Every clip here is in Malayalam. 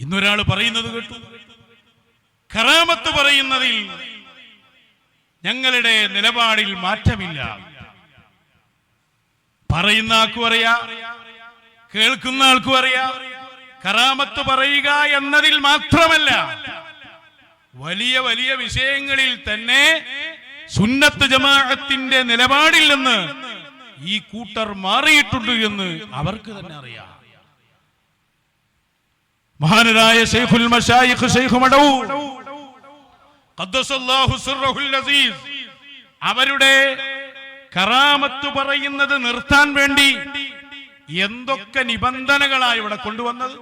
ഇന്നൊരാൾ പറയുന്നത് കേട്ടു, കറാമത്ത് പറയുന്നതിൽ ഞങ്ങളുടെ നിലപാടിൽ മാറ്റമില്ല. പറയുന്ന ആൾക്കും അറിയാ, കേൾക്കുന്ന ആൾക്കും അറിയാ, കറാമത്ത് പറയുക എന്നതിൽ മാത്രമല്ല വലിയ വലിയ വിഷയങ്ങളിൽ തന്നെ സുന്നത്ത് ജമാഅത്തിന്റെ നിലപാടിൽ നിന്ന് ഈ കൂട്ടർ മാറിയിട്ടുണ്ട് എന്ന് അവർക്ക് തന്നെ അറിയാം. മഹാനരായ ശൈഖുൽ മശായിഖ് ശൈഖ് മടവൂർ ഖദ്ദസല്ലാഹു സിർറഹുൽ അസീസ് അവരുടെ കറാമത്ത് പറയുന്നത് നിർത്താൻ വേണ്ടി എന്തൊക്കെ നിബന്ധനകളായി ഇവിടെ കൊണ്ടുവന്നത്.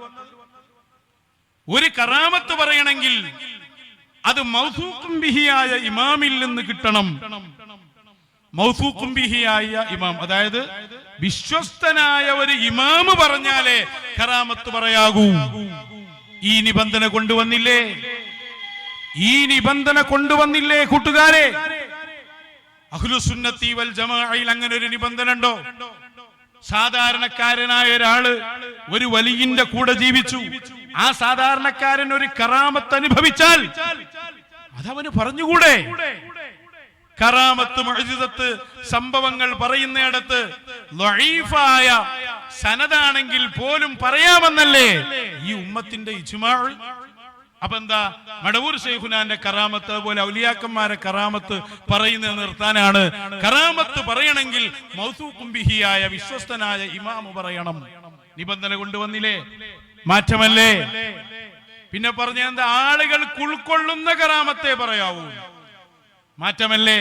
ഒരു കറാമത്ത് പറയണമെങ്കിൽ അത് മൗസൂഖും ബിഹിയായ ഇമാമിൽ നിന്ന് കിട്ടണം. മൗസൂഖും ബിഹിയായ ഇമാം, അതായത് വിശ്വസ്തനായ ഒരു ഇമാമ് പറഞ്ഞാലേ കറാമത്ത് പറയാകൂ. ഈ നിബന്ധന കൊണ്ടുവന്നില്ലേ? ഈ നിബന്ധന കൊണ്ടുവന്നില്ലേ കൂട്ടുകാരെ? അഹ്ലുസുന്നത്തി വൽ ജമാഅയിൽ അങ്ങനെ ഒരു നിബന്ധന ഉണ്ടോ? സാധാരണക്കാരനായ ഒരാള് ഒരു വലിയിന്റെ കൂടെ ജീവിച്ചു. ആ സാധാരണക്കാരൻ ഒരു കറാമത്ത് അനുഭവിച്ചാൽ അതവന് പറഞ്ഞുകൂടെ? കറാമത്ത് മുഅ്ജിസത്ത് സംഭവങ്ങൾ പറയുന്നിടത്ത് ളഈഫായ സനദാണെങ്കിൽ പോലും പറയാമെന്നല്ലേ ഈ ഉമ്മത്തിന്റെ ഇജ്മാ? അപ്പൊ എന്താ, മടവൂർ ശൈഖുനാന്റെ കറാമത്ത് പോലെ ഔലിയാക്കന്മാരെ കറാമത്ത് പറയുന്നത് നിർത്താനാണ്? കറാമത്ത് പറയണമെങ്കിൽ മൗസൂഖും ബിഹിയായ വിശ്വസ്തനായ ഇമാമ് പറയണം. നിബന്ധന കൊണ്ടുവന്നില്ലേ? മാറ്റമല്ലേ? പിന്നെ പറഞ്ഞ എന്താ, ആളുകൾക്ക് ഉൾക്കൊള്ളുന്ന കറാമത്തെ പറയാവൂ. മാറ്റമല്ലേ?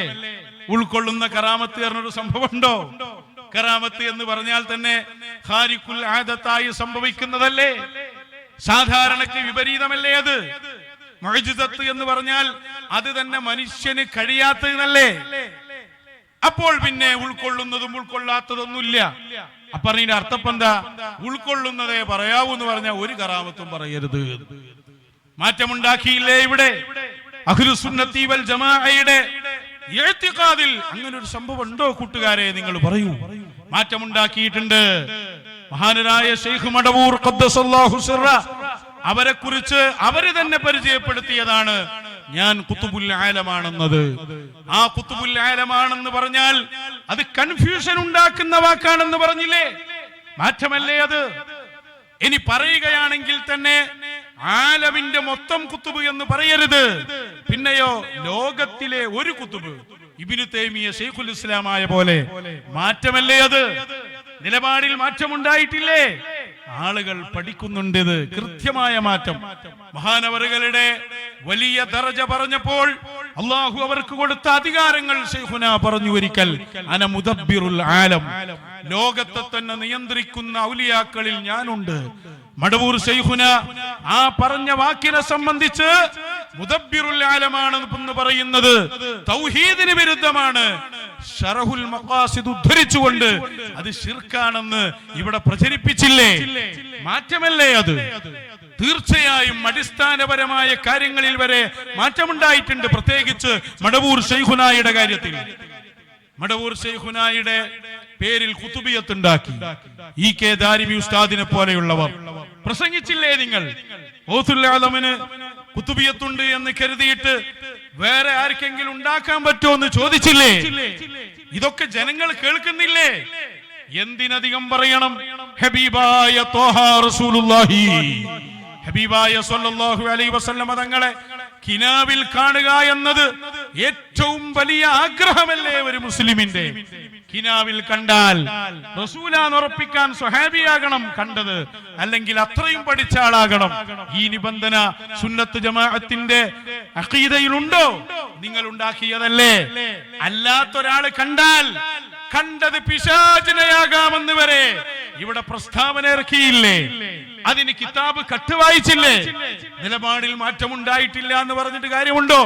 ഉൾക്കൊള്ളുന്ന കറാമത്ത് പറഞ്ഞൊരു സംഭവം ഉണ്ടോ? കറാമത്ത് എന്ന് പറഞ്ഞാൽ തന്നെ ഖാരിഖുൽ ആദത്തായി സംഭവിക്കുന്നതല്ലേ? സാധാരണക്ക് വിപരീതമല്ലേ അത്? മുഅ്ജിസത്ത് എന്ന് പറഞ്ഞാൽ അത് തന്നെ മനുഷ്യന് കഴിയാത്തതല്ലേ? അപ്പോൾ പിന്നെ ഉൾക്കൊള്ളുന്നതും ഉൾക്കൊള്ളാത്തതൊന്നുമില്ല. അപ്പൊ അതിന്റെ അർത്ഥം എന്താ? ഉൾക്കൊള്ളുന്നതേ പറയാവൂ എന്ന് പറഞ്ഞാൽ ഒരു കറാമത്തും പറയരുത്. മാറ്റമുണ്ടാക്കിയില്ലേ ഇവിടെ? അഹ്ലുസുന്നത്തി വൽ ജമാഅയുടെ ഇഅ്തിഖാദിൽ അങ്ങനെ ഒരു സംഭവം ഉണ്ടോ കൂട്ടുകാരെ? നിങ്ങൾ പറയൂ. മാറ്റമുണ്ടാക്കിയിട്ടുണ്ട്. മഹാനരായ ശൈഖ് മടവൂർ ഖദ്ദസല്ലാഹു സിർറ അവരെ കുറിച്ച് അവര് തന്നെ പരിചയപ്പെടുത്തിയതാണ് ഞാൻ ഖുതുബുൽ ആലമാണെന്നത്. ആ ഖുതുബുൽ ആലമാണെന്ന് പറഞ്ഞാൽ അത് കൺഫ്യൂഷൻ ഉണ്ടാക്കുന്ന വാക്കാണെന്ന് പറഞ്ഞില്ലേ? മാറ്റമല്ലേ അത്? ഇനി പറയുകയാണെങ്കിൽ തന്നെ ആലമിന്റെ മൊത്തം കുത്തുബ് എന്ന് പറയരുത്. പിന്നെയോ ലോകത്തിലെ ഒരു കുത്തുബ്, ഇബ്നു തൈമിയ്യ ശൈഖുൽ ഇസ്ലാമായ പോലെ. മാറ്റമല്ലേ അത്? നിലപാടിൽ മാറ്റമുണ്ടായിട്ടില്ലേ? ആളുകൾ പഠിക്കുന്നുണ്ട്. ഇത് കൃത്യമായ മാറ്റം. മഹാനവറുകളുടെ വലിയ ദറജ പറഞ്ഞപ്പോൾ അള്ളാഹു അവർക്ക് കൊടുത്ത അധികാരങ്ങൾ ശൈഖുന പറഞ്ഞു ഒരിക്കൽ, അന മുദബ്ബിറുൽ ആലം, ലോകത്തെ തന്നെ നിയന്ത്രിക്കുന്ന ഔലിയാക്കളിൽ ഞാനുണ്ട്. മടവൂർ ശൈഖുന ആ പറഞ്ഞ വാക്കിനെ സംബന്ധിച്ച് മുദബ്ബിറുൽ ആലമാണ് എന്ന് പറയുന്നത് തൗഹീദിന് വിരുദ്ധമാണ്. ശറഹുൽ മഖാസിദ് ഉദ്ധരിച്ചുകൊണ്ട് അത് ശിർക്കാണെന്ന് ഇവിടെ പ്രചരിപ്പിച്ചില്ലേ? മാറ്റമല്ലേ അത്? തീർച്ചയായും അടിസ്ഥാനപരമായ കാര്യങ്ങളിൽ വരെ മാറ്റമുണ്ടായിട്ടുണ്ട്. പ്രത്യേകിച്ച് മടവൂർ ശൈഖുനായുടെ കാര്യത്തിൽ. മടവൂർ ശൈഖുനായുടെ പേരിൽ ഖുതുബിയത്ത് ഉണ്ടാക്കി ഇ കെ ദാരിമി ഉസ്താദിനെ പോലെയുള്ളവർ പ്രസംഗിച്ചില്ലേ? നിങ്ങൾ ഗൗസുൽ ആലമിന് ഖുതുബിയത്തുണ്ട് എന്ന് കരുതിയിട്ട് വേറെ ആർക്കെങ്കിലും ഉണ്ടാക്കാൻ പറ്റുമോ എന്ന് ചോദിച്ചില്ലേ? ഇതൊക്കെ ജനങ്ങൾ കേൾക്കുന്നില്ലേ? എന്തിനധികം പറയണം? ഹബീബായ ത്വാഹ റസൂലുള്ളാഹി, ഹബീബായ സ്വല്ലല്ലാഹു അലൈഹി വസല്ലം തങ്ങളെ കിനാവിൽ കാണുക എന്നത് ഏറ്റവും വലിയ ആഗ്രഹമല്ലേ ഒരു മുസ്ലിമിന്റെ? കിനാവിൽ കണ്ടാൽ റസൂലാന്ന് ഉറപ്പിക്കാൻ സ്വഹാബിയാകണം കണ്ടത്, അല്ലെങ്കിൽ അത്രയും പഠിച്ച ആളാകണം. ഈ നിബന്ധന സുന്നത്ത് ജമാഅത്തിന്റെ അഖീദയിലുണ്ടോ? നിങ്ങൾ ഉണ്ടാക്കിയതല്ലേ? അല്ലാത്തൊരാള് കണ്ടാൽ കണ്ടത് പിശാചിനെയാകാമെന്ന് വരെ ഇവിടെ പ്രസ്താവന ഇറക്കിയില്ലേ? അതിന് കിതാബ് കട്ടുവായിച്ചില്ലേ? നിലപാടിൽ മാറ്റമുണ്ടായിട്ടില്ല എന്ന് പറഞ്ഞിട്ട് കാര്യമുണ്ടോ?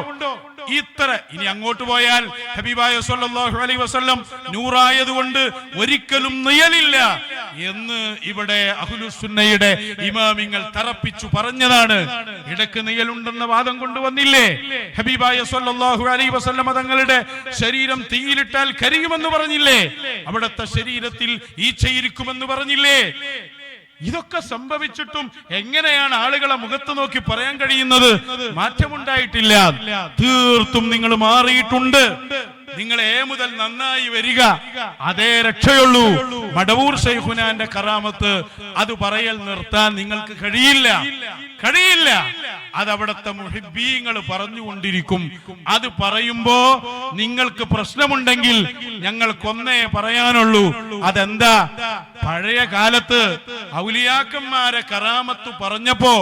ഇത്ര ഇനി അങ്ങോട്ട് പോയാൽ ഹബീബായ സ്വല്ലല്ലാഹു അലൈഹി വസല്ലം നൂറായതുകൊണ്ട് ഒരിക്കലും നിഴലില്ല എന്ന് ഇവിടെ അഹ്ലുസുന്നയുടെ ഇമാമിങ്ങൾ തറപ്പിച്ചു പറഞ്ഞതാണ്. ഇടക്ക് നിഴലുണ്ടെന്ന വാദം കൊണ്ടുവന്നില്ലേ? ഹബീബായ സ്വല്ലല്ലാഹു അലൈഹി വസല്ലം തങ്ങളുടെ ശരീരം തീയിലിട്ടാൽ കരിയുമെന്ന് പറഞ്ഞില്ലേ? അവിടുത്തെ ശരീരത്തിൽ ഈച്ചയിരിക്കുമെന്ന് പറഞ്ഞില്ലേ? ഇതൊക്കെ സംഭവിച്ചിട്ടും എങ്ങനെയാണ് ആളുകളെ മുഖത്ത് നോക്കി പറയാൻ കഴിയുന്നത് മാറ്റമുണ്ടായിട്ടില്ല? തീർത്തും നിങ്ങൾ മാറിയിട്ടുണ്ട്. നിങ്ങൾ മുതൽ നന്നായി വരിക, അതേ രക്ഷയുള്ളൂ. മടവൂർ ശൈഖുനാന്റെ കറാമത്ത് അത് പറയൽ നിർത്താൻ നിങ്ങൾക്ക് കഴിയില്ല. അത് അവിടുത്തെ മുഹിബ്ബീങ്ങൾ പറഞ്ഞുകൊണ്ടിരിക്കും. അത് പറയുമ്പോ നിങ്ങൾക്ക് പ്രശ്നമുണ്ടെങ്കിൽ ഞങ്ങൾക്കൊന്നേ പറയാനുള്ളൂ. അതെന്താ? പഴയ കാലത്ത് ഔലിയാക്കന്മാരെ കറാമത്ത് പറഞ്ഞപ്പോ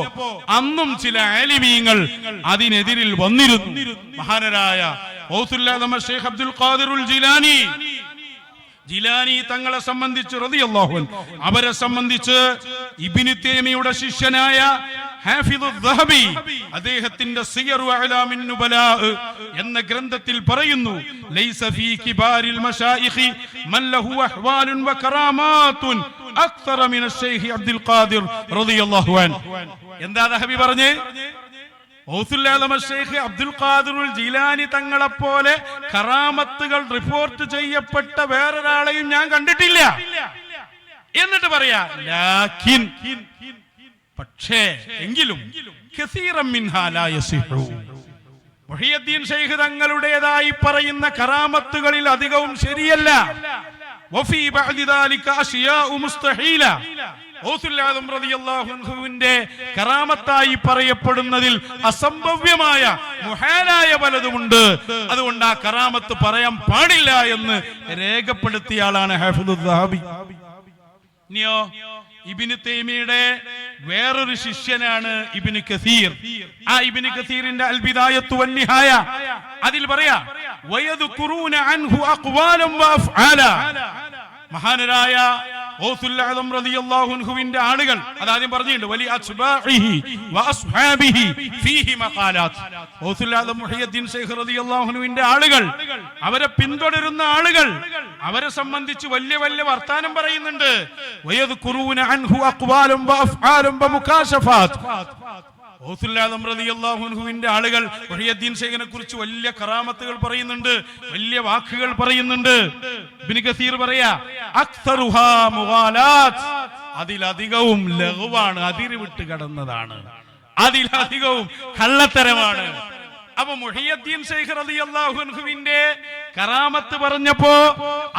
അന്നും ചില ആലിമീങ്ങൾ അതിനെതിരിൽ വന്നിരുന്നു. മഹാനരായ ഷേഖ് അബ്ദുൽ ഖാദിർ ജിലാനി തങ്ങളെ സംബന്ധിച്ച് റളിയല്ലാഹു അൻഹു, അവരെ സംബന്ധിച്ച് ഇബ്നു തൈമിയുടെ ശിഷ്യനായ ഹാഫിദുൽ ദഹബി അദ്ദേഹത്തിന്റെ സിയറു അഅലാമിൻ നുബലാ എന്ന ഗ്രന്ഥത്തിൽ പറയുന്നു, ലൈസ ഫീ കിബാരിൽ മശായിഖി മൻ ലഹു അഹ്വാലുൻ വ കറാമാത്തുൻ അക്തറ മിന ശൈഖ് അബ്ദുൽ ഖാദിർ റളിയല്ലാഹു അൻഹു. എന്താ ദഹബി പറഞ്ഞേ? അബ്ദുൽ ഖാദിർ ജിലാനി തങ്ങളെപ്പോലെ കറാമത്തുകൾ റിപ്പോർട്ട് ചെയ്യപ്പെട്ട വേറൊരാളെയും ഞാൻ കണ്ടിട്ടില്ല. എന്നിട്ട് പറയാ ലാകിൻ, പക്ഷേ എങ്കിലും കസീറൻ മിൻഹാ ലാ യസിഹു, മുഹിയുദ്ദീൻ ശൈഖ് തങ്ങളുടേതായി പറയുന്ന കറാമത്തുകളിൽ അധികവും ശരിയല്ല. വഫീ ബഅദി ദാലിക അശ്യാഉ മുസ്തഹീല, ന്റെ കറാമത്തായി പറയപ്പെടുന്നതിൽ അസംഭവ്യമായ മുഹാലായ പലതുമുണ്ട്. അതുകൊണ്ട് ആ കറാമത്ത് പറയാൻ പാടില്ല എന്ന് രേഖപ്പെടുത്തിയ ആളാണ് ഹാഫിദുൽ ദഹബി. ഇനിയോ ഇബ്നു തൈമിയുടെ വേറൊരു ശിഷ്യനാണ് ഇബ്നു കസീർ. ആ ഇബ്നു കസീറിന്റെ അൽ ബിദായത്തു വൻ നിഹായ അതിൽ പറയാ വയദ്കുറൂന അൻഹു അഖ്വാലൻ വ അഫ്ആല. മഹാനരായ റളിയല്ലാഹുവിന്റെ ആളുകൾ അതാദ്യം പറഞ്ഞിട്ടുണ്ട്, വലി അസ്ബാഹിഹി വഅസ്ഹാബിഹി ഫീഹി മഖാലാത്ത്. മുഹിയുദ്ദീൻ ശൈഖ് റളിയല്ലാഹുവിന്റെ ആളുകൾ, അവരെ പിന്തുടരുന്ന ആളുകൾ, അവരെ സംബന്ധിച്ച് വലിയ വലിയ വർത്താനം പറയുന്നുണ്ട്. വയദ്കുറൂന അൻഹു അഖ്വാലൻ വഅഫ്ആലൻ വമുകാശഫാത്ത്. റളിയല്ലാഹുവിന്റെ ആളുകൾ മുഹിയുദ്ദീൻ ശൈഖിനെ കുറിച്ച് വലിയ കറാമത്തുകൾ പറയുന്നുണ്ട്, വലിയ വാക്കുകൾ പറയുന്നുണ്ട്. ഇബ്നു കസീർ പറയാ അക്തറുഹാ മുഗാലാത്ത്, അതിലധികവും ലഗ്വാണ്, അതിരുവിട്ട് കടന്നതാണ്, അതിലധികവും കള്ളത്തരമാണ്. അപ്പൊ മുഹിയുദ്ദീൻ ശൈഖ് റളിയല്ലാഹു അൻഹുവിന്റെ കറാമത്ത് പറഞ്ഞപ്പോ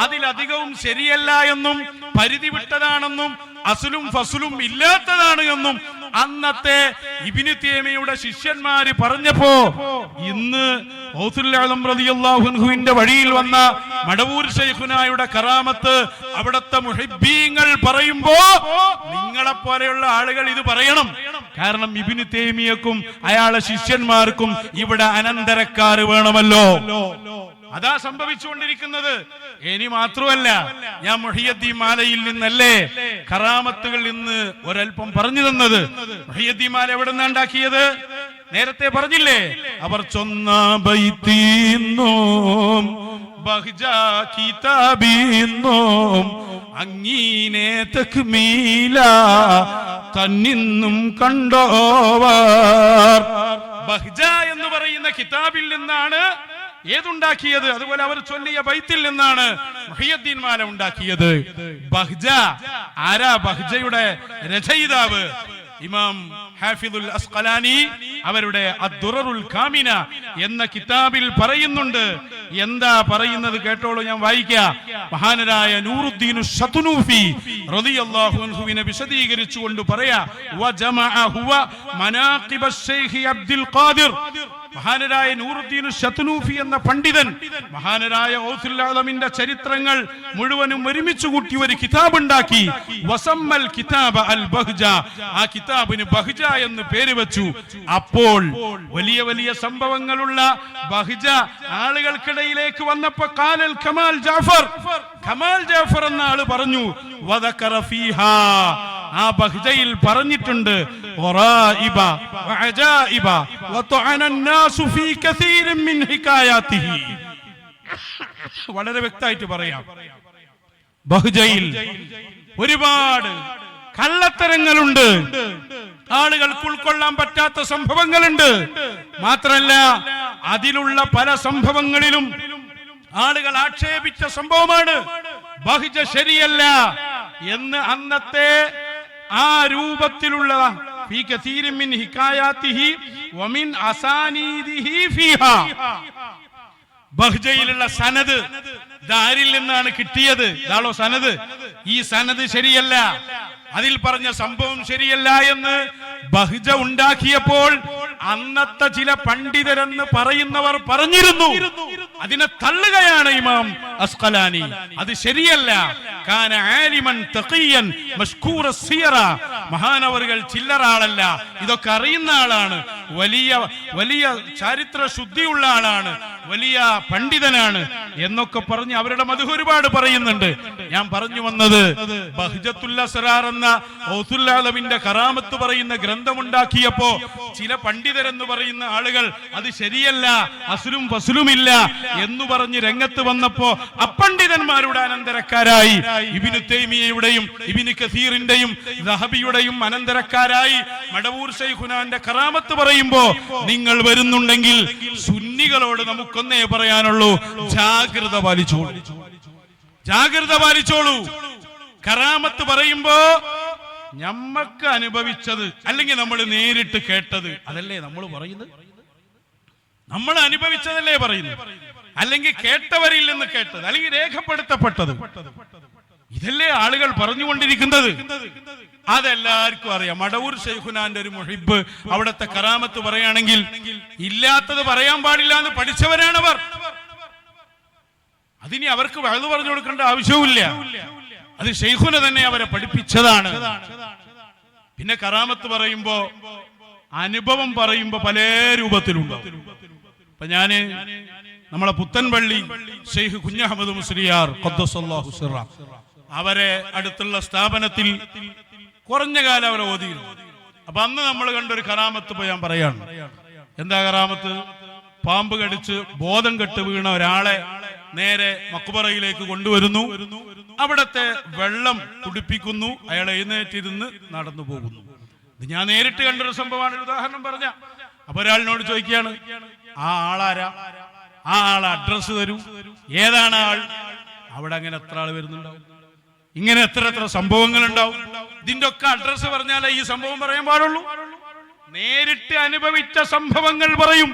അതിലധികവും ശരിയല്ല എന്നും പരിധി വിട്ടതാണെന്നും അസ്ലും ഫസ്ലും ഇല്ലാത്തതാണ് എന്നും അന്നത്തെ ഇബ്നു തൈമിയുടെ ശിഷ്യന്മാര് പറഞ്ഞപ്പോ ഇന്ന് റളിയല്ലാഹു അൻഹുവിന്റെ വഴിയിൽ വന്ന മടവൂർ ശൈഖുനായുടെ കറാമത്ത് അവിടുത്തെ മുഹിബ്ബീങ്ങൾ പറയുമ്പോ നിങ്ങളെ പോലെയുള്ള ആളുകൾ ഇത് പറയണം. കാരണം ഇബ്നു തൈമിയക്കും അയാളെ ശിഷ്യന്മാർക്കും ഇവിടെ അനന്തരക്കാര് വേണമല്ലോ. അതാ സംഭവിച്ചുകൊണ്ടിരിക്കുന്നത്. ഇനി മാത്രമല്ല, ഞാൻ മുഹിയുദ്ദീൻ മാലയിൽ നിന്നല്ലേ കറാമത്തുകൾ ഇന്ന് ഒരൽപ്പം പറഞ്ഞു തന്നത്. മുഹിയുദ്ദീൻ മാല എവിടെ നിന്നാ ഉണ്ടാക്കിയത്? നേരത്തെ പറഞ്ഞില്ലേ, അവർ ചൊന്ന ബൈത്തീന്നും ബഹ്ജ കിതാബീന്നും അങ്ങീനെ തക്മീല തന്നിന്നും കണ്ടോവർ. ബഹ്ജ എന്ന് പറയുന്ന കിതാബിൽ നിന്നാണ് ഏതുണ്ടാക്കിയത്. അതുപോലെ അവർ ചൊല്ലിയ ബൈത്തിൽ നിന്നാണ് മുഹിയുദ്ദീൻ മാല ഉണ്ടാക്കിയത്. ബഹ്ജ ആരാ? ബഹ്ജയുടെ രചയിതാവ് ഇമാം ഹാഫിദുൽ അസ്ഖലാനി അവരുടെ അദ്ദുററുൽ കാമിന എന്ന കിതാബിൽ പറയുന്നുണ്ട്. എന്താ പറയുന്നത് കേട്ടോളൂ, ഞാൻ വായിക്കാം. മഹാനരായ നൂറുദ്ദീൻ ശതുനൂഫി റളിയല്ലാഹു അൻഹുവിനെ വിശദീകരിച്ചുകൊണ്ട് പറയാ വജമഅ ഹുവ മനാഖിബ ശൈഖ് അബ്ദുൽ ഖാദിർ. മഹാനരായ നൂറുദ്ദീൻ ശതുനൂഫി എന്ന പണ്ഡിതൻ മഹാനരായ ഗൗസുൽ ആലമിന്റെ ചരിത്രങ്ങൾ മുഴുവനും ഒരുമിച്ച് കൂട്ടി ഒരു കിതാബ് ഉണ്ടാക്കി. വസമ്മൽ കിതാബ അൽ ബഹ്ജ, ആ കിതാബിന് ബഹ്ജ എന്ന് പേര് വെച്ചു. അപ്പോൾ വലിയ വലിയ സംഭവങ്ങളുള്ള ബഹ്ജ ആളുകൾക്കിടയിലേക്ക് വന്നപ്പോ ഖാലൽ കമാൽ ജാഫർ, കമാൽ ജാഫർ എന്ന ആള് പറഞ്ഞു വദകറ ഫീഹാ, ആ ബഹ്ജയിൽ പറഞ്ഞിട്ടുണ്ട് ഖറായിബ വഅജായിബ വതഅന الناس في كثير من حكاياته. വളരെ വ്യക്തമായിട്ട് പറയാം, ബഹ്ജയിൽ ഒരുപാട് കള്ളത്തരങ്ങളുണ്ട്, ആളുകൾക്ക് ഉൾക്കൊള്ളാൻ പറ്റാത്ത സംഭവങ്ങളുണ്ട്. മാത്രല്ല അതിലുള്ള പല സംഭവങ്ങളിലും ആളുകൾ ആക്ഷേപിച്ച സംഭവമാണ് ബഹ്ജ ശരിയല്ല എന്ന് അന്നത്തെ ആ രൂപത്തിലുള്ള ഫീ കസീരിൻ മിൻ ഹികായാതിഹി വമിൻ അസാനീദിഹി ഫീഹാ. ബഹ്ജയിലുള്ള സനദ് ദാരിൽ നിന്നാണ് കിട്ടിയത്. ഇതാണോ സനദ്? ഈ സനദ് ശരിയല്ല, അതിൽ പറഞ്ഞ സംഭവം ശരിയല്ല എന്ന് ബഹ്ജ ഉണ്ടാക്കിയപ്പോൾ അന്നത്തെ ചില പണ്ഡിതരെന്ന് പറയുന്നവർ പറഞ്ഞിരുന്നു. അതിനെ തള്ളുകയാണ് ഇമാം അസ്ഖലാനി. അത് ശരിയല്ല. കാന ആലിമൻ തഖിയൻ മഷ്കൂറ സിയറ. മഹാനവറുകൾ ചില്ലറാളല്ല, ഇതൊക്കെ അറിയുന്ന ആളാണ്, വലിയ വലിയ ചരിത്ര ശുദ്ധിയുള്ള ആളാണ്, വലിയ പണ്ഡിതനാണ് എന്നൊക്കെ പറഞ്ഞ് അവരുടെ മദ്ഹ് ഒരുപാട് പറയുന്നുണ്ട്. ഞാൻ പറഞ്ഞു വന്നത് ബഹ്ജത്തുൽ അസ്റാർ എന്ന ഔസുൽ ആലമിന്റെ കറാമത്ത് പറയുന്ന ഗ്രന്ഥമുണ്ടാക്കിയപ്പോ ചില പണ്ഡിതരെന്ന് പറയുന്ന ആളുകൾ അത് ശരിയല്ല, അസ്ലും ഫസ്ലുമില്ല എന്ന് പറഞ്ഞ് രംഗത്ത് വന്നപ്പോ അപ്പണ്ഡിതന്മാരുടെ അനന്തരക്കാരായി ഇബ്നു തൈമിയയുടെയും ഇബ്നു കസീറിന്റെയും ദഹബിയുടെയും അനന്തരക്കാരായി മടവൂർ ശൈഖുനാന്റെ കറാമത്ത് പറയുമ്പോ നിങ്ങൾ വരുന്നുണ്ടെങ്കിൽ സുന്നികളോട് നമുക്കൊന്നേ പറയാനുള്ളൂ, ജാഗ്രത പാലിച്ചോളൂ, ജാഗ്രത പാലിച്ചോളൂ. കറാമത്ത് പറയുമ്പോ നമ്മക്ക് അനുഭവിച്ചത് അല്ലെങ്കിൽ നമ്മൾ നേരിട്ട് കേട്ടത് അതല്ലേ നമ്മൾ പറയുന്നത്, നമ്മൾ അനുഭവിച്ചതല്ലേ പറയുന്നത്, അല്ലെങ്കിൽ കേട്ടവരിൽ നിന്ന് കേട്ടത്, അല്ലെങ്കിൽ രേഖപ്പെടുത്തപ്പെട്ടത്, ഇതല്ലേ ആളുകൾ പറഞ്ഞുകൊണ്ടിരിക്കുന്നത്. അതെല്ലാവർക്കും അറിയാം. മടവൂർ ശൈഖുനാന്റെ ഒരു മുഹിബ് അവിടുത്തെ കറാമത്ത് പറയുകയാണെങ്കിൽ ഇല്ലാത്തത് പറയാൻ പാടില്ല എന്ന് പഠിച്ചവരാണവർ. അതിനി അവർക്ക് വഴുതു പറഞ്ഞു കൊടുക്കേണ്ട ആവശ്യവുമില്ല, അത് ശൈഖുന തന്നെ അവരെ പഠിപ്പിച്ചതാണ്. പിന്നെ കറാമത്ത് പറയുമ്പോ അനുഭവം പറയുമ്പോ പല രൂപത്തിലുണ്ട്. ഇപ്പൊ ഞാന് നമ്മളെ പുത്തൻപള്ളി ശൈഖ് കുഞ്ഞഹമ്മദ് മുസ്ലിയാർ ഖദ്ദസല്ലാഹു സിറ അവരെ അടുത്തുള്ള സ്ഥാപനത്തിൽ കുറഞ്ഞ കാലം അവരെ ഓതിയിരുന്നു. അപ്പൊ അന്ന് നമ്മൾ കണ്ടൊരു കറാമത്ത് ഇപ്പൊ ഞാൻ പറയാണ്. എന്താ കറാമത്ത്? പാമ്പ് കടിച്ച് ബോധം കെട്ട് വീണ ഒരാളെ നേരെ മക്ബറയിലേക്ക് കൊണ്ടുവരുന്നു, അവിടത്തെ വെള്ളം കുടിപ്പിക്കുന്നു, അയാൾ എഴുന്നേറ്റിരുന്ന് നടന്നു പോകുന്നു. ഇത് ഞാൻ നേരിട്ട് കണ്ടൊരു സംഭവമാണ്. ഒരു ഉദാഹരണം പറഞ്ഞ അപ്പൊ ഒരാളിനോട് ചോദിക്കുകയാണ്, ആ ആളാരാ, ആ ആൾ അഡ്രസ് തരൂ, ഏതാണ് ആൾ? അവിടെ അങ്ങനെ എത്ര ആൾ വരുന്നുണ്ടാവും, ഇങ്ങനെ എത്ര എത്ര സംഭവങ്ങൾ ഉണ്ടാവും. ഇതിന്റെ ഒക്കെ അഡ്രസ് പറഞ്ഞാലേ ഈ സംഭവം പറയാൻ പാടുള്ളൂ. നേരിട്ട് അനുഭവിച്ച സംഭവങ്ങൾ പറയും.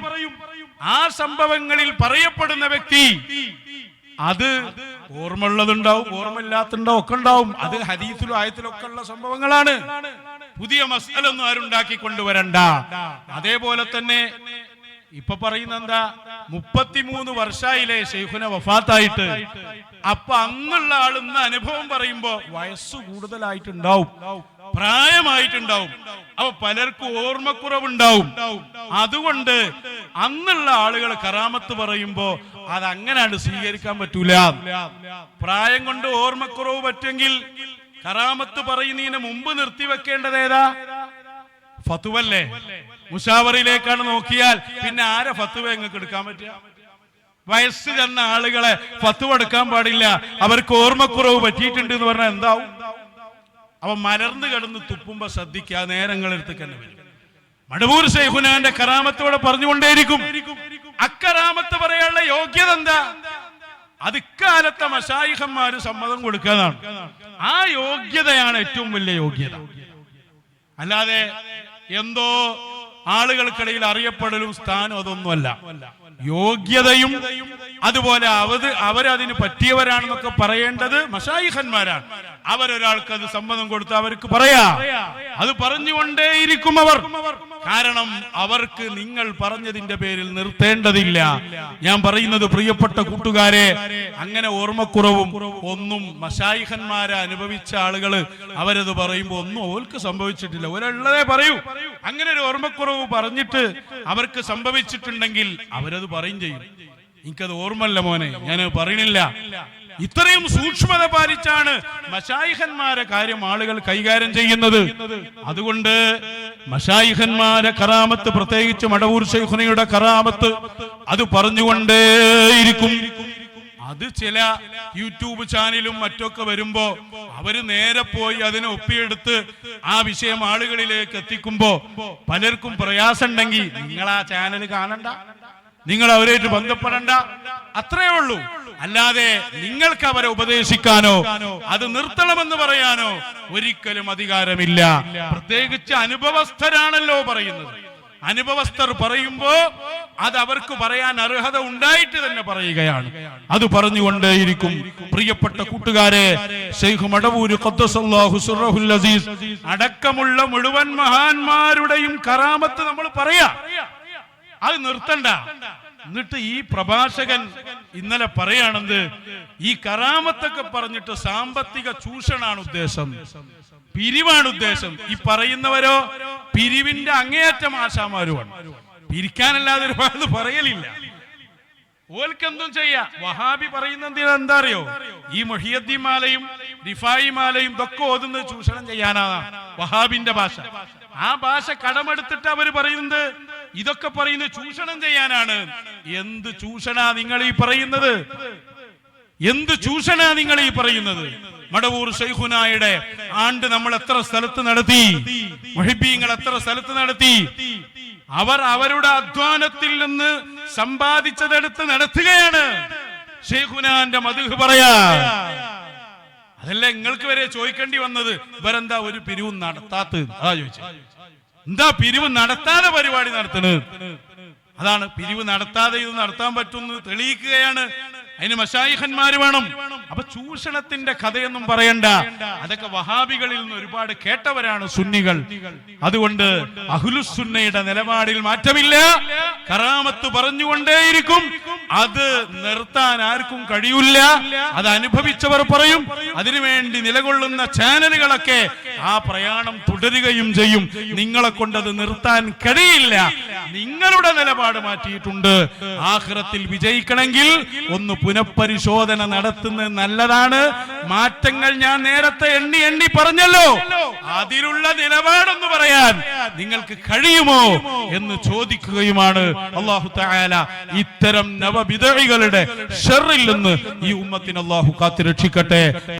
ആ സംഭവങ്ങളിൽ പറയപ്പെടുന്ന വ്യക്തി അത് ഓർമ്മയുള്ളതുണ്ടാവും, ഓർമ്മയില്ലാത്തുണ്ടാവും, ഒക്കെ ഉണ്ടാവും. അത് ഹദീസിലും ആയത്തിലും ഒക്കെ ഉള്ള സംഭവങ്ങളാണ്. പുതിയ മസ്അലൊന്നും ആരുണ്ടാക്കി കൊണ്ടുവരണ്ട. അതേപോലെ തന്നെ ഇപ്പൊ പറയുന്ന എന്താ, 33 വർഷായില്ലേ ശൈഖുന വഫാത്തായിട്ട്. അപ്പൊ അന്നുള്ള ആൾ ഇന്ന് അനുഭവം പറയുമ്പോ വയസ്സ് കൂടുതലായിട്ടുണ്ടാവും, പ്രായമായിട്ടുണ്ടാവും. അപ്പൊ പലർക്കും ഓർമ്മക്കുറവുണ്ടാവും. അതുകൊണ്ട് അന്നുള്ള ആളുകൾ കറാമത്ത് പറയുമ്പോ അത് അങ്ങനെയാണ് സ്വീകരിക്കാൻ പറ്റൂല. പ്രായം കൊണ്ട് ഓർമ്മക്കുറവ് പറ്റുമെങ്കിൽ കറാമത്ത് പറയുന്നതിന് മുമ്പ് നിർത്തിവെക്കേണ്ടത് ഏതാ? ഫത്വല്ലേ? മുഷാവറിയിലേക്കാണ് നോക്കിയാൽ പിന്നെ ആരെ ഫത്വ നിങ്ങൾക്ക് എടുക്കാൻ പറ്റുക? വയസ്സ് ചെന്ന ആളുകളെ ഫത്വ എടുക്കാൻ പാടില്ല, അവർക്ക് ഓർമ്മക്കുറവ് പറ്റിയിട്ടുണ്ട് എന്ന് പറഞ്ഞാൽ എന്താവും? അവ മലർന്നു കിടന്ന് തുപ്പുമ്പോ ശ്രദ്ധിക്കുക, നേരങ്ങളെടുത്ത് തന്നെ വരും. മടവൂർ ശൈഖുനാന്റെ കറാമത്തോടെ പറഞ്ഞുകൊണ്ടേയിരിക്കും. അക്കറാമത്ത് പറയാനുള്ള യോഗ്യത എന്താ? അത് ഇക്കാലത്തെ മശായിഖന്മാര് സമ്മതം കൊടുക്കാനാണ്. ആ യോഗ്യതയാണ് ഏറ്റവും വലിയ യോഗ്യത. അല്ലാതെ എന്തോ ആളുകൾക്കിടയിൽ അറിയപ്പെടലും സ്ഥാനം അതൊന്നുമല്ല. യോഗ്യതയും അതുപോലെ അവരതിന് പറ്റിയവരാണെന്നൊക്കെ പറയേണ്ടത് മശായിഖന്മാരാണ്. അവരൊരാൾക്ക് അത് സമ്മതം കൊടുത്ത് അവർക്ക് പറയാ, അത് പറഞ്ഞുകൊണ്ടേയിരിക്കും അവർ. കാരണം അവർക്ക് നിങ്ങൾ പറഞ്ഞതിന്റെ പേരിൽ നിർത്തേണ്ടതില്ല. ഞാൻ പറയുന്നത് പ്രിയപ്പെട്ട കൂട്ടുകാരെ, അങ്ങനെ ഓർമ്മക്കുറവും ഒന്നും മശായിഖന്മാരെ അനുഭവിച്ച ആളുകള് അവരത് പറയുമ്പോ ഒന്നും അവർക്ക് സംഭവിച്ചിട്ടില്ല, ഒരള്ളതേ പറയൂ. അങ്ങനെ ഒരു ഓർമ്മക്കുറവ് പറഞ്ഞിട്ട് അവർക്ക് സംഭവിച്ചിട്ടുണ്ടെങ്കിൽ അവരത് പറയും ചെയ്യും, എനിക്കത് ഓർമ്മല്ല മോനെ, ഞാൻ പറയണില്ല. ഇത്രയും സൂക്ഷ്മത പാലിച്ചാണ് മശായിഖന്മാരെ കാര്യം ആളുകൾ കൈകാര്യം ചെയ്യുന്നത്. അതുകൊണ്ട് മശായിഖന്മാരെ കറാമത്ത്, പ്രത്യേകിച്ച് മടവൂർ ശൈഖുനയുടെ കറാമത്ത്, അത് പറഞ്ഞുകൊണ്ടേയിരിക്കും. അത് ചില യൂട്യൂബ് ചാനലും മറ്റൊക്കെ വരുമ്പോ അവര് നേരെ പോയി അതിനെ ഒപ്പിയെടുത്ത് ആ വിഷയം ആളുകളിലേക്ക് എത്തിക്കുമ്പോ പലർക്കും പ്രയാസം ഉണ്ടെങ്കിൽ നിങ്ങൾ ആ ചാനൽ കാണണ്ട, നിങ്ങൾ അവരായിട്ട് ബന്ധപ്പെടണ്ട, അത്രേ ഉള്ളൂ. അല്ലാതെ നിങ്ങൾക്ക് അവരെ ഉപദേശിക്കാനോ അത് നിർത്തണമെന്ന് പറയാനോ ഒരിക്കലും അധികാരമില്ല. പ്രത്യേകിച്ച് അനുഭവസ്ഥരാണല്ലോ പറയുന്നത്. അനുഭവസ്ഥർ പറയുമ്പോ അത് അവർക്ക് പറയാൻ അർഹത ഉണ്ടായിട്ട് തന്നെ പറയുകയാണ്. അത് പറഞ്ഞുകൊണ്ടേയിരിക്കും. പ്രിയപ്പെട്ട കൂട്ടുകാരെ, ശൈഖ് മടവൂര് ഖദ്ദസല്ലാഹു സിർറഹുൽ അസീസ് അടക്കമുള്ള മുഴുവൻ മഹാന്മാരുടെയും കറാമത്ത് നമ്മൾ പറയാ, അത് നിർത്തണ്ട. എന്നിട്ട് ഈ പ്രഭാഷകൻ ഇന്നലെ പറയാണെന്ത്, ഈ കറാമത്തൊക്കെ പറഞ്ഞിട്ട് സാമ്പത്തിക ചൂഷണാണ് ഉദ്ദേശം, പിരിവാണ് ഉദ്ദേശം. ഈ പറയുന്നവരോ പിരിവിന്റെ അങ്ങേയറ്റം ആശാമാരുമാണ്. പിരിക്കാനല്ലാതെ ഒരുപാട് പറയലില്ല. ഓൽക്കെന്തും ചെയ്യാ. വഹാബി പറയുന്നത് എന്താ അറിയോ, ഈ മുഹിയദ്ദീൻ മാലയും റിഫായി മാലയും ഇതൊക്കെ ഓതുന്നത് ചൂഷണം ചെയ്യാനാണ് വഹാബിന്റെ ഭാഷ. ആ ഭാഷ കടമെടുത്തിട്ട് അവര് പറയുന്നത് ഇതൊക്കെ പറയുന്നത് ചൂഷണം ചെയ്യാനാണ്. എന്ത് ചൂഷണാ നിങ്ങൾ ഈ പറയുന്നത്? എന്ത് ചൂഷണാ നിങ്ങൾ ഈ പറയുന്നത്? മടവൂർ ശൈഖുനായുടെ ആണ്ട് നമ്മൾ എത്ര സ്ഥലത്ത് നടത്തി, മുഹിബ്ബീങ്ങൾ എത്ര സ്ഥലത്ത് നടത്തി. അവർ അവരുടെ അധ്വാനത്തിൽ നിന്ന് സമ്പാദിച്ചതെടുത്ത് നടത്തുകയാണ്. ശൈഖുനാന്റെ മദ്ഹ് പറയാ. അതല്ല നിങ്ങൾക്ക് വരെ ചോദിക്കേണ്ടി വന്നത്, ഇവരെന്താ ഒരു പിരിവും നടത്താത്തത്? അതാ ചോദിച്ചത്. എന്താ പിരിവ് നടത്താതെ പരിപാടി നടത്തുന്നത്? അതാണ് പിരിവ് നടത്താതെ ഇത് നടത്താൻ പറ്റുമെന്ന് തെളിയിക്കുകയാണ്. അതിന് മശായിഖന്മാര് വേണം. അപ്പൊ ചൂഷണത്തിന്റെ കഥയൊന്നും പറയണ്ട. അതൊക്കെ വഹാബികളിൽ നിന്ന് ഒരുപാട് കേട്ടവരാണ് സുന്നികൾ. അതുകൊണ്ട് അഹ്ലുസുന്നയുടെ നിലപാടിൽ മാറ്റമില്ല. കറാമത്ത് പറഞ്ഞുകൊണ്ടേയിരിക്കും. അത് നിർത്താൻ ആർക്കും കഴിയില്ല. അത് അനുഭവിച്ചവർ പറയും. അതിനുവേണ്ടി നിലകൊള്ളുന്ന ചാനലുകളൊക്കെ ആ പ്രയാണം തുടരുകയും ചെയ്യും. നിങ്ങളെ കൊണ്ട് അത് നിർത്താൻ കഴിയില്ല. നിങ്ങളുടെ നിലപാട് മാറ്റിയിട്ടുണ്ട്. ആഖിറത്തിൽ വിജയിക്കണമെങ്കിൽ ഒന്ന് പുനഃപരിശോധന നടത്തുന്നത് നല്ലതാണ്. മാറ്റങ്ങൾ ഞാൻ നേരത്തെ എണ്ണി പറഞ്ഞല്ലോ. അതിലുള്ള നിലപാടൊന്ന് പറയാൻ നിങ്ങൾക്ക് കഴിയുമോ എന്ന് ചോദിക്കുകയുമാണ്. അല്ലാഹു തആല ഇത്തരം നവബിദഅകളുടെ ശർറിൽ നിന്ന് ഈ ഉമ്മത്തിനെ അല്ലാഹു കാത്തുരക്ഷിക്കട്ടെ.